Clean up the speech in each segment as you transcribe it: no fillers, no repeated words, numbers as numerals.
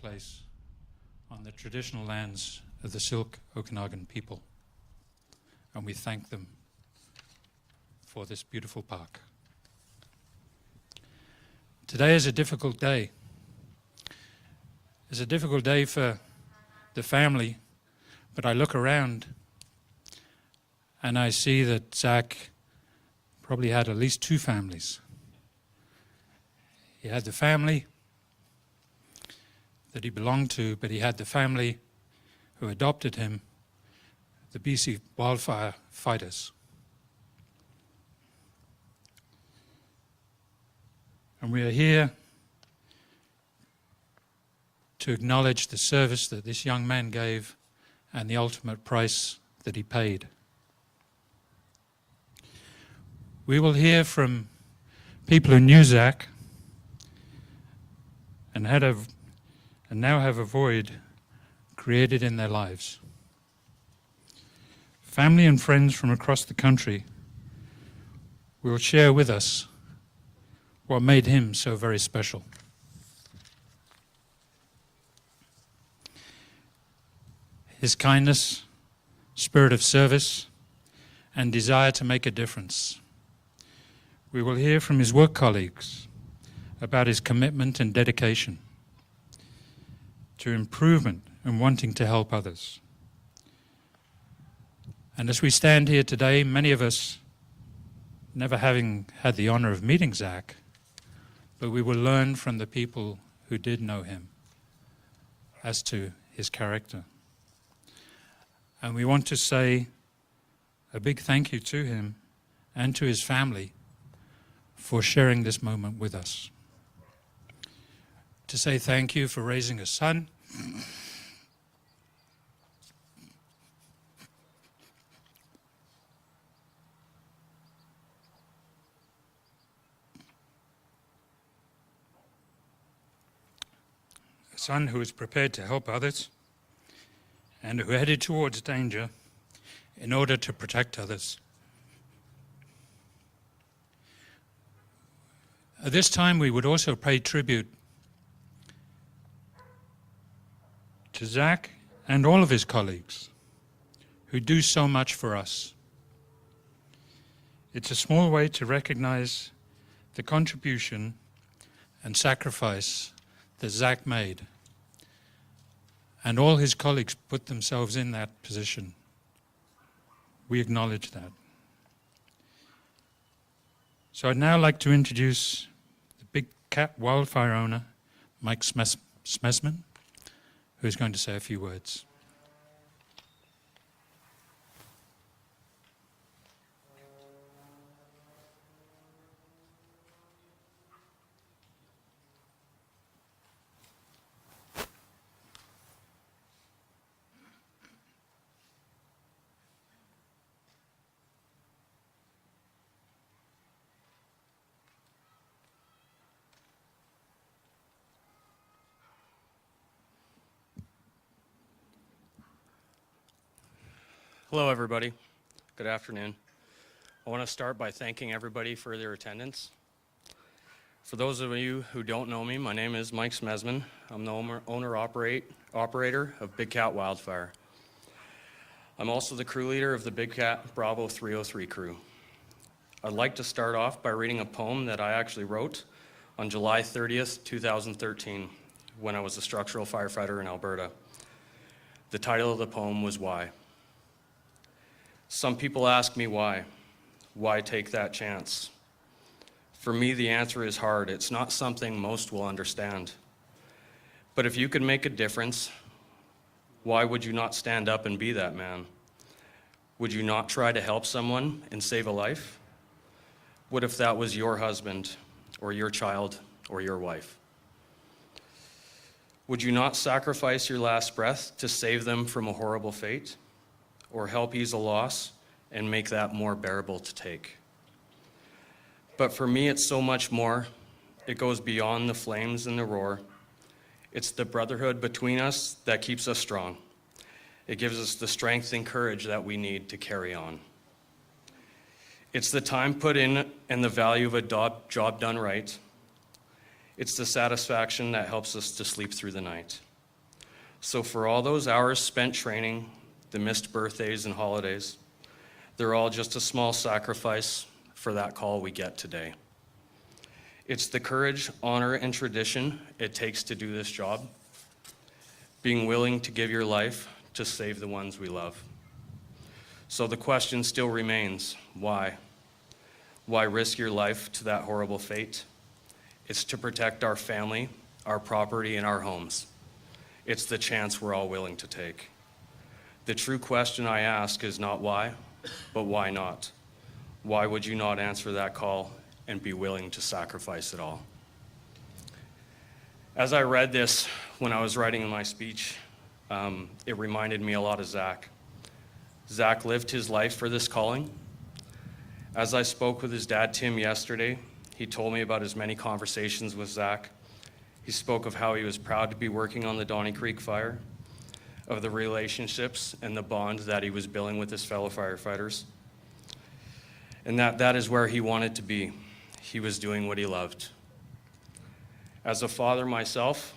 place on the traditional lands of the Syilx Okanagan people, and we thank them for this beautiful park. Today is a difficult day. It's a difficult day for the family, but I look around and I see that Zak probably had at least two families. He had the family that he belonged to, but he had the family who adopted him, the BC wildfire fighters. And we are here to acknowledge the service that this young man gave and the ultimate price that he paid. We will hear from people who knew Zak and now have a void created in their lives. Family and friends from across the country will share with us what made him so very special. His kindness, spirit of service, and desire to make a difference. We will hear from his work colleagues about his commitment and dedication to improvement and wanting to help others. And as we stand here today, many of us never having had the honor of meeting Zak, but we will learn from the people who did know him as to his character. And we want to say a big thank you to him and to his family for sharing this moment with us. To say thank you for raising a son, a son who is prepared to help others and who headed towards danger in order to protect others. At this time, we would also pay tribute to Zak and all of his colleagues who do so much for us. It's a small way to recognize the contribution and sacrifice that Zak made, and all his colleagues put themselves in that position. We acknowledge that. So I'd now like to introduce the Big Cat wildfire owner, Mike Smesman, who's going to say a few words. Hello, everybody. Good afternoon. I want to start by thanking everybody for their attendance. For those of you who don't know me, my name is Mike Smesman. I'm the owner-operator of Big Cat Wildfire. I'm also the crew leader of the Big Cat Bravo 303 crew. I'd like to start off by reading a poem that I actually wrote on July 30th, 2013, when I was a structural firefighter in Alberta. The title of the poem was Why. Some people ask me why. Why take that chance? For me, the answer is hard. It's not something most will understand. But if you could make a difference, why would you not stand up and be that man? Would you not try to help someone and save a life? What if that was your husband or your child or your wife? Would you not sacrifice your last breath to save them from a horrible fate? Or help ease a loss and make that more bearable to take? But for me, it's so much more. It goes beyond the flames and the roar. It's the brotherhood between us that keeps us strong. It gives us the strength and courage that we need to carry on. It's the time put in and the value of a job done right. It's the satisfaction that helps us to sleep through the night. So for all those hours spent training, the missed birthdays and holidays, they're all just a small sacrifice for that call we get today. It's the courage, honor, and tradition it takes to do this job, being willing to give your life to save the ones we love. So the question still remains, why? Why risk your life to that horrible fate? It's to protect our family, our property, and our homes. It's the chance we're all willing to take. The true question I ask is not why, but why not? Why would you not answer that call and be willing to sacrifice it all? As I read this when I was writing my speech, it reminded me a lot of Zak. Zak lived his life for this calling. As I spoke with his dad, Tim, yesterday, he told me about his many conversations with Zak. He spoke of how he was proud to be working on the Donnie Creek fire, of the relationships and the bond that he was building with his fellow firefighters, and that is where he wanted to be. He was doing what he loved. As a father myself,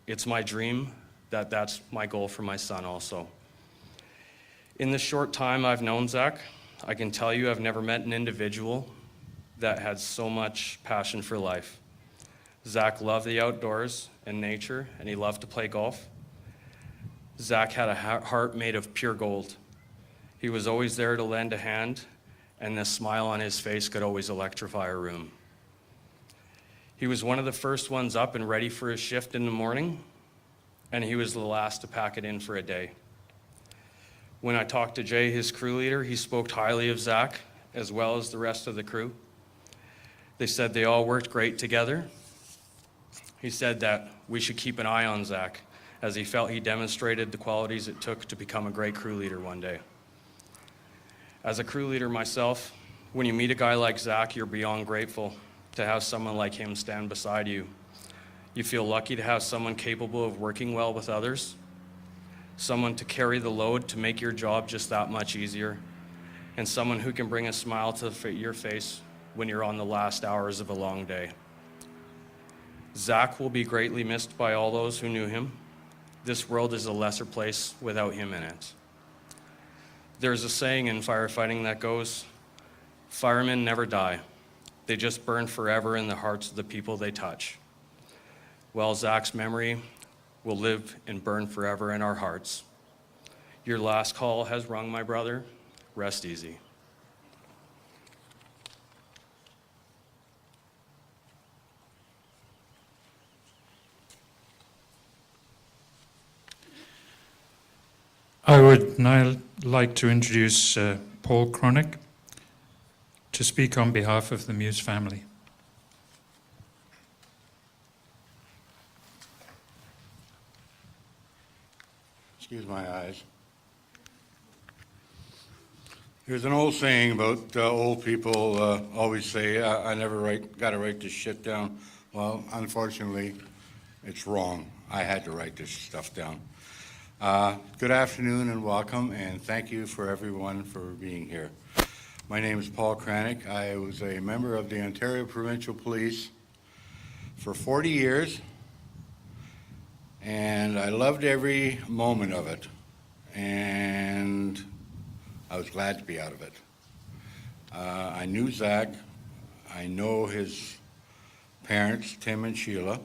it's my dream that that's my goal for my son also. In the short time I've known Zak, I can tell you I've never met an individual that had so much passion for life. Zak loved the outdoors and nature, and he loved to play golf. Zak had a heart made of pure gold. He was always there to lend a hand, and the smile on his face could always electrify a room. He was one of the first ones up and ready for his shift in the morning, and he was the last to pack it in for a day. When I talked to Jay, his crew leader, he spoke highly of Zak, as well as the rest of the crew. They said they all worked great together. He said that we should keep an eye on Zak, as he felt he demonstrated the qualities it took to become a great crew leader one day. As a crew leader myself, when you meet a guy like Zak, you're beyond grateful to have someone like him stand beside you. You feel lucky to have someone capable of working well with others, someone to carry the load to make your job just that much easier, and someone who can bring a smile to your face when you're on the last hours of a long day. Zak will be greatly missed by all those who knew him. This world is a lesser place without him in it. There's a saying in firefighting that goes, "Firemen never die. They just burn forever in the hearts of the people they touch." Well, Zak's memory will live and burn forever in our hearts. Your last call has rung, my brother. Rest easy. I would now like to introduce Paul Cronick to speak on behalf of the Muise family. Excuse my eyes. There's an old saying about old people always say, I never got to write this shit down. Well, unfortunately, it's wrong. I had to write this stuff down. Good afternoon and welcome, and thank you for everyone for being here. My name is Paul Cronick. I was a member of the Ontario Provincial Police for 40 years, and I loved every moment of it, and I was glad to be out of it. I knew Zak. I know his parents, Tim and Sheila,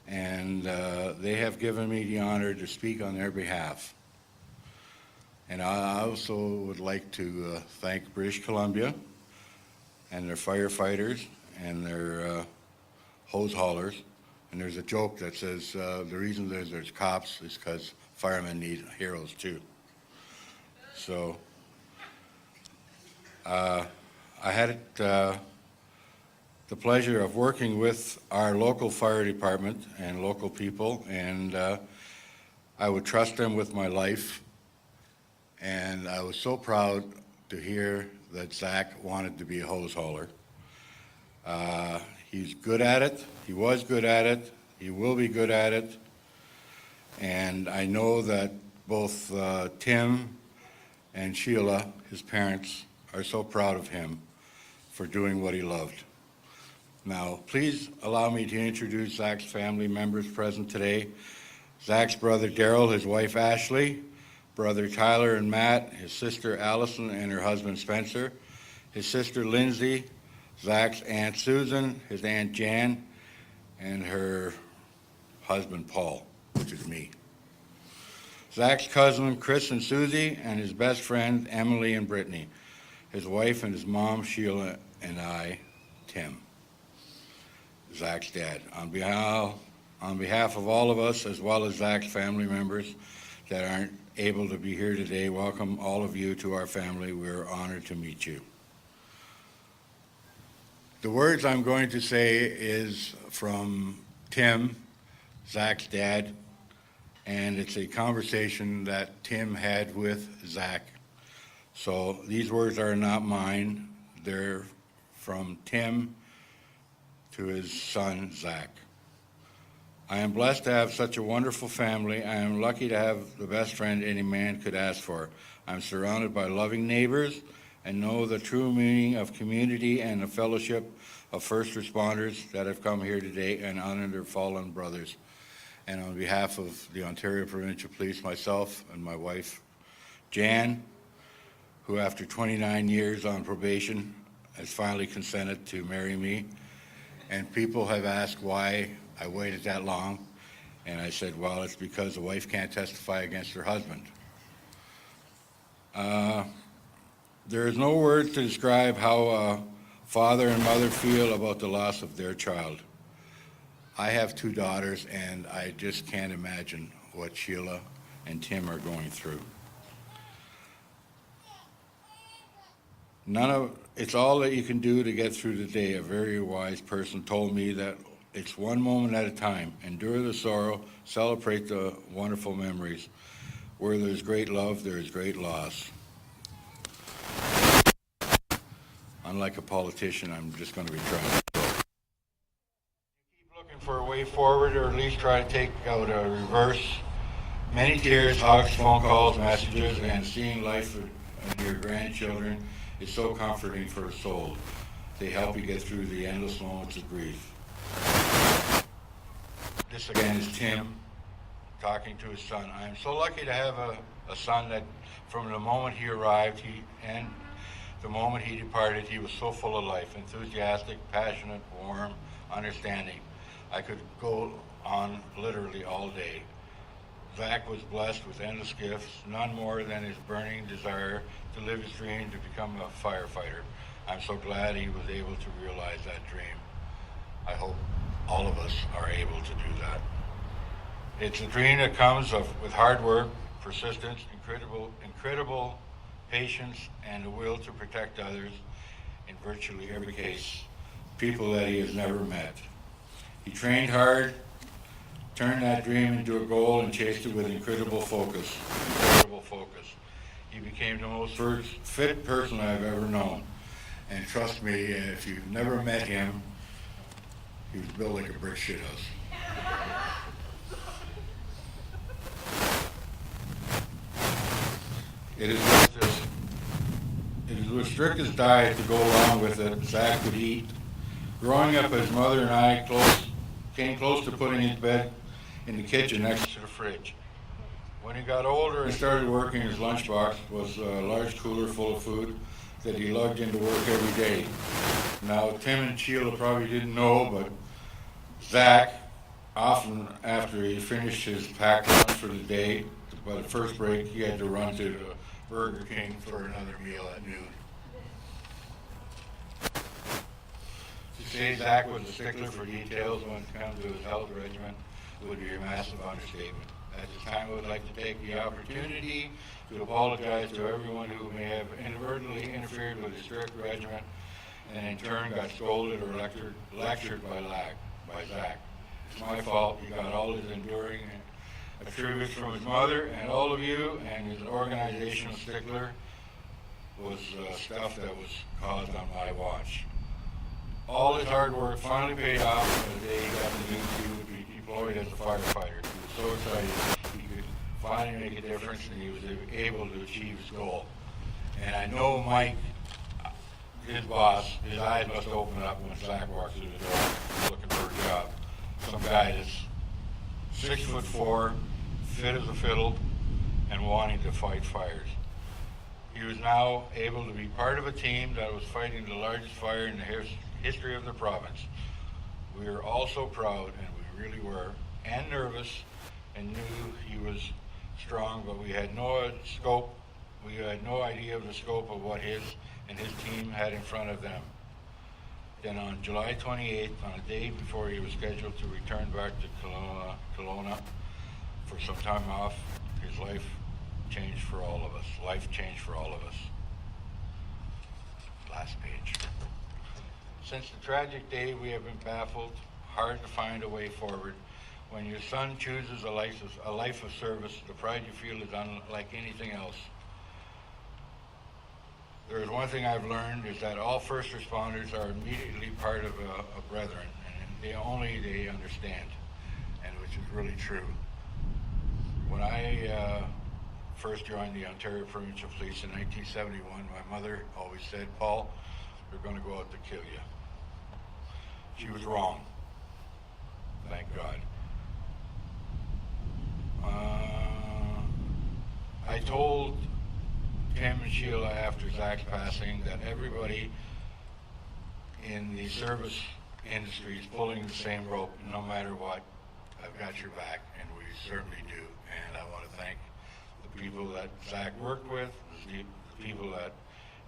and they have given me the honor to speak on their behalf. And I also would like to thank British Columbia and their firefighters and their hose haulers. And there's a joke that says the reason there's cops is because firemen need heroes too. So I had the pleasure of working with our local fire department and local people, and I would trust them with my life. And I was so proud to hear that Zak wanted to be a hose hauler. He's good at it. He was good at it. He will be good at it. And I know that both Tim and Sheila, his parents, are so proud of him for doing what he loved. Now, please allow me to introduce Zak's family members present today. Zach's brother Daryl, his wife Ashley, brother Tyler and Matt, his sister Allison and her husband Spencer, his sister Lindsay, Zach's Aunt Susan, his Aunt Jan, and her husband Paul, which is me. Zach's cousin Chris and Susie, and his best friend Emily and Brittany, his wife and his mom Sheila, and I, Tim, Zach's dad. On behalf of all of us, as well as Zach's family members that aren't able to be here today, welcome all of you to our family. We're honored to meet you. The words I'm going to say is from Tim, Zach's dad, and it's a conversation that Tim had with Zach. So these words are not mine. They're from Tim to his son, Zach. I am blessed to have such a wonderful family. I am lucky to have the best friend any man could ask for. I'm surrounded by loving neighbors and know the true meaning of community and the fellowship of first responders that have come here today and honor their fallen brothers. And on behalf of the Ontario Provincial Police, myself and my wife, Jan, who after 29 years on probation has finally consented to marry me. And people have asked why I waited that long. And I said, well, it's because the wife can't testify against her husband. There is no words to describe how a father and mother feel about the loss of their child. I have 2 daughters, and I just can't imagine what Sheila and Tim are going through. It's all that you can do to get through the day. A very wise person told me that it's one moment at a time. Endure the sorrow, celebrate the wonderful memories. Where there's great love, there is great loss. Unlike a politician, I'm just going to be trying to keep looking for a way forward, or at least try to take out a reverse. Many tears, hugs, phone calls, messages, and seeing life of your grandchildren is so comforting for a soul. They help you get through the endless moments of grief. This again is Tim talking to his son. I am so lucky to have a son that from the moment he arrived and the moment he departed, he was so full of life, enthusiastic, passionate, warm, understanding. I could go on literally all day. Zach was blessed with endless gifts, none more than his burning desire to live his dream to become a firefighter. I'm so glad he was able to realize that dream. I hope all of us are able to do that. It's a dream that comes with hard work, persistence, incredible patience, and the will to protect others in virtually every case, people that he has never met. He trained hard, turned that dream into a goal, and chased it with incredible focus. He became the most fit person I've ever known. And trust me, if you've never met him, he was built like a brick shithouse. It is with strictest diet to go along with it Zach would eat. Growing up, his mother and I came close to putting his bed in the kitchen next to the fridge. When he got older and started working, his lunchbox was a large cooler full of food that he lugged into work every day. Now, Tim and Sheila probably didn't know, but Zach, often after he finished his packed lunch for the day, by the first break, he had to run to the Burger King for another meal at noon. To say Zach was a stickler for details when it comes to his health regimen would be a massive understatement. At this time, I would like to take the opportunity to apologize to everyone who may have inadvertently interfered with his strict regimen and in turn got scolded or lectured by Zach. It's my fault. He got all his enduring attributes from his mother and all of you, and his organizational stickler was stuff that was caused on my watch. All his hard work finally paid off on the day he got the news he would be deployed as a firefighter. He was so excited he could finally make a difference, and he was able to achieve his goal. And I know Mike, his boss, his eyes must open up when Zach walks through the door looking for a job. Some guy that's 6'4", fit as a fiddle, and wanting to fight fires. He was now able to be part of a team that was fighting the largest fire in the history of the province. We were all so proud, and we really were, and nervous, and knew he was strong, but we had no scope. We had no idea of the scope of what his and his team had in front of them. Then on July 28th, on a day before he was scheduled to return back to Kelowna for some time off, his life changed for all of us. Life changed for all of us. Last page. Since the tragic day, we have been baffled, hard to find a way forward. When your son chooses a life of service, the pride you feel is unlike anything else. There is one thing I've learned, is that all first responders are immediately part of a brethren, and they understand, and which is really true. When I first joined the Ontario Provincial Police in 1971, my mother always said, "Paul, they're going to go out to kill you." She was wrong. Thank God. I told Tim and Sheila after Zak's passing that everybody in the service industry is pulling the same rope, no matter what. I've got your back, and we certainly do. And I want to thank the people that Zak worked with, the people that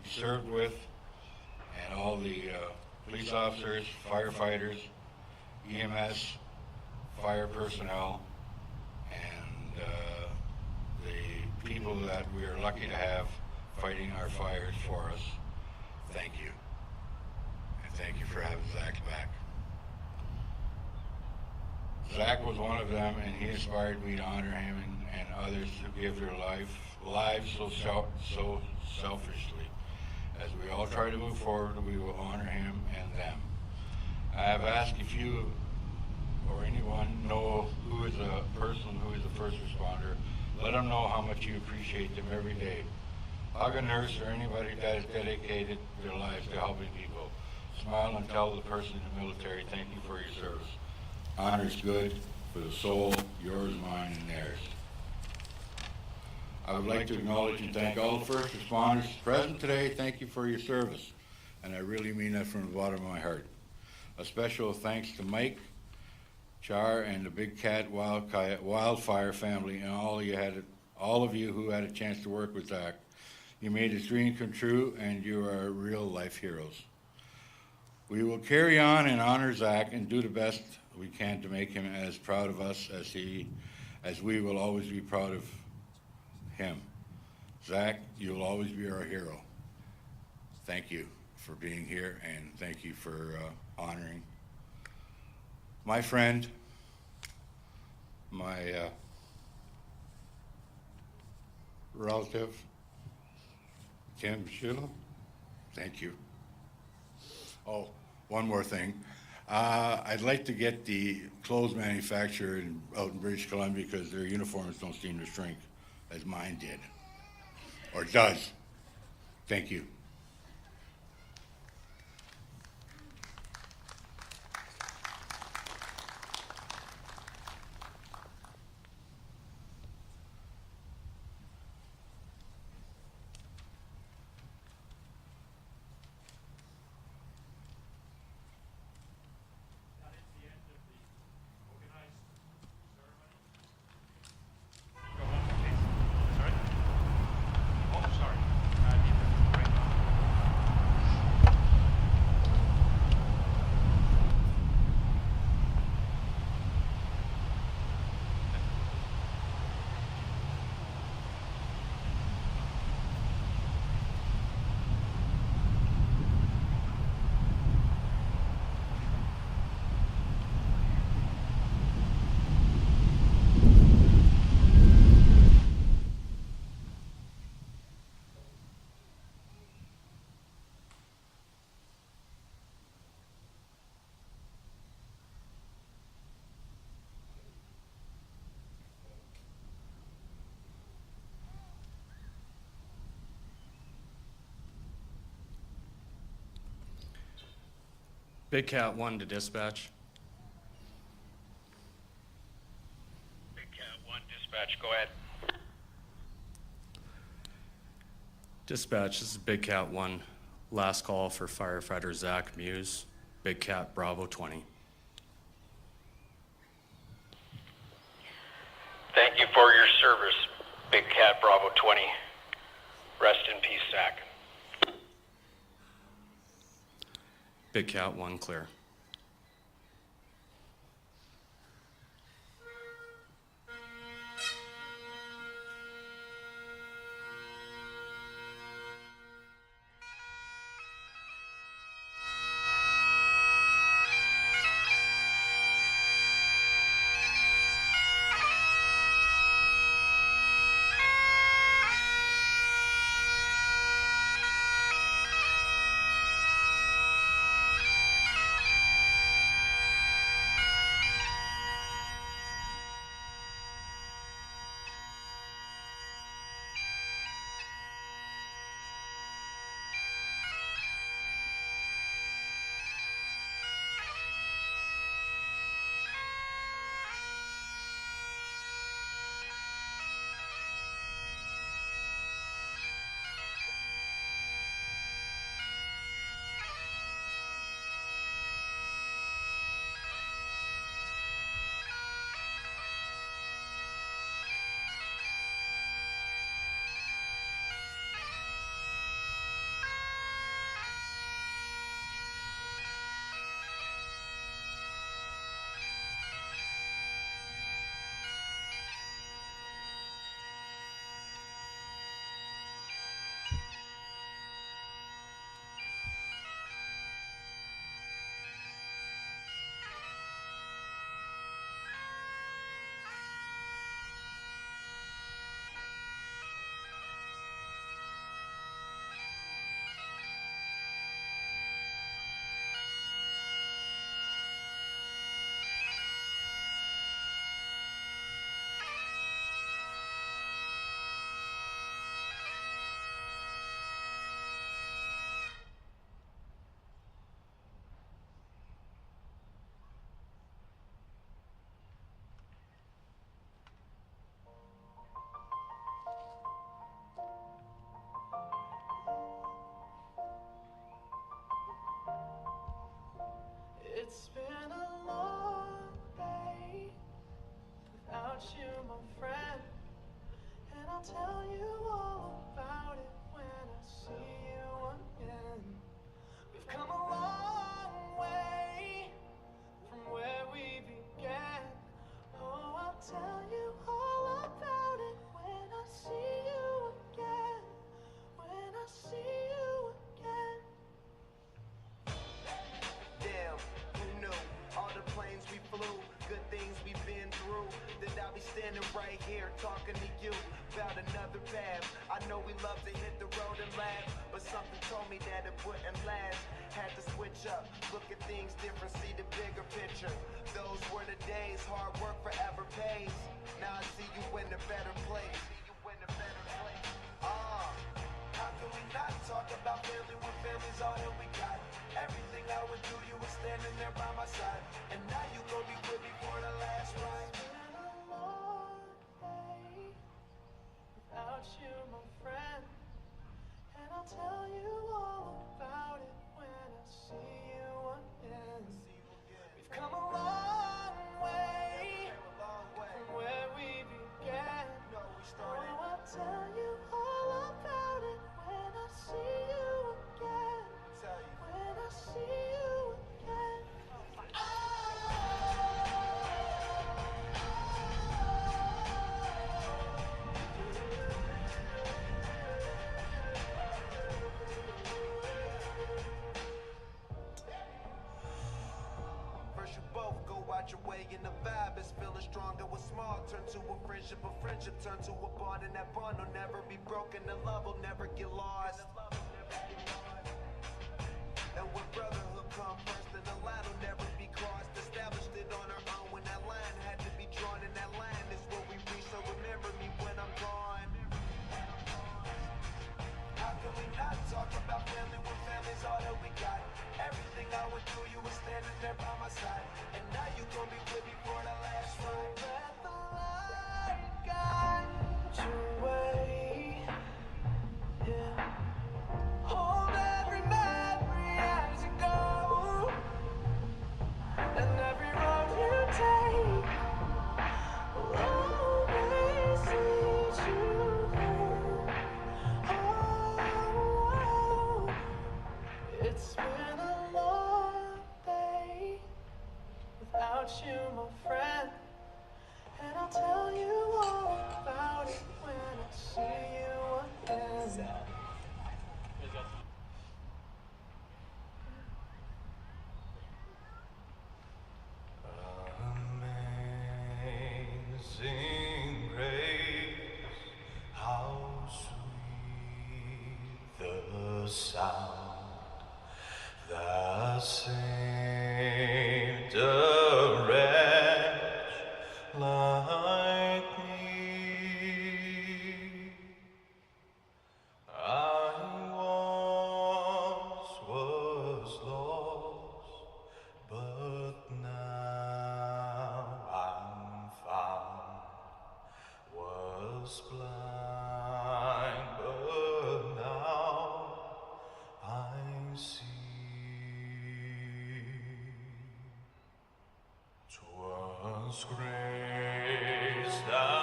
he served with, and all the police officers, firefighters, EMS, fire personnel, and the people that we are lucky to have fighting our fires for us. Thank you. And thank you for having Zak's back. Zak was one of them, and he inspired me to honor him and others who give their lives so selfishly. As we all try to move forward, we will honor him and them. I have asked if you or anyone know who is a person who is a first responder. Let them know how much you appreciate them every day. Hug a nurse or anybody that has dedicated their lives to helping people. Smile and tell the person in the military, thank you for your service. Honor is good for the soul, yours, mine, and theirs. I would like to acknowledge and thank all the first responders present today. Thank you for your service, and I really mean that from the bottom of my heart. A special thanks to Mike, Char, and the Big Cat Wildfire family, and all of you who had a chance to work with Zak. You made his dream come true, and you are real life heroes. We will carry on and honor Zak and do the best we can to make him as proud of us as we will always be proud of him. Zak, you'll always be our hero. Thank you for being here, and thank you for honoring my friend, my relative, Kim Sheila. Thank you. Oh, one more thing. I'd like to get the clothes manufacturer out in British Columbia, because their uniforms don't seem to shrink as mine did, or does. Thank you. Big Cat 1 to dispatch. Big Cat 1 dispatch. dispatch. Go ahead. Dispatch, this is Big Cat 1. Last call for firefighter Zak Muise, Big Cat Bravo 20. Thank you for your service, Big Cat Bravo 20. Rest in peace, Zach. Big Cat 1 clear. It's been a long day without you, my friend, and I'll tell you all about it when I see you again. We've come a long way from where we began. Oh, I'll tell you all about it when I see you again. When I see you again. Damn, who knew? All the planes we flew, good things we've been through. That I'll be standing right here talking to you about another path. I know we love to hit the road and laugh, but something told me that it wouldn't last. Had to switch up, look at things different, see the bigger picture. Those were the days, hard work forever pays. Now I see you in a better place. How can we not talk about family when family's all that we got? Everything I would do, you were standing there by my side. And now you gon' be with me for the last ride. It's been a long day without you, my friend, and I'll tell you all about it when I see you again. We've come a long way from where we began. Oh, I'll tell you all about it when I see you again. When I see you again. First you both go out your way and the vibe is feeling stronger. What's small turn to a friendship turn to a bond, and that bond will never be broken. The love will never get lost. And when brotherhood come first, then the line will never be crossed. Established it on our own when that line had to be drawn, and that line is what we reach. So remember me when I'm gone. How can we not talk about family when family's all that we got? Everything I would do, you were standing there by my side. And now you gon' be with me for the last ride. Let the light guide was blind, but now I see. 'Twas grace that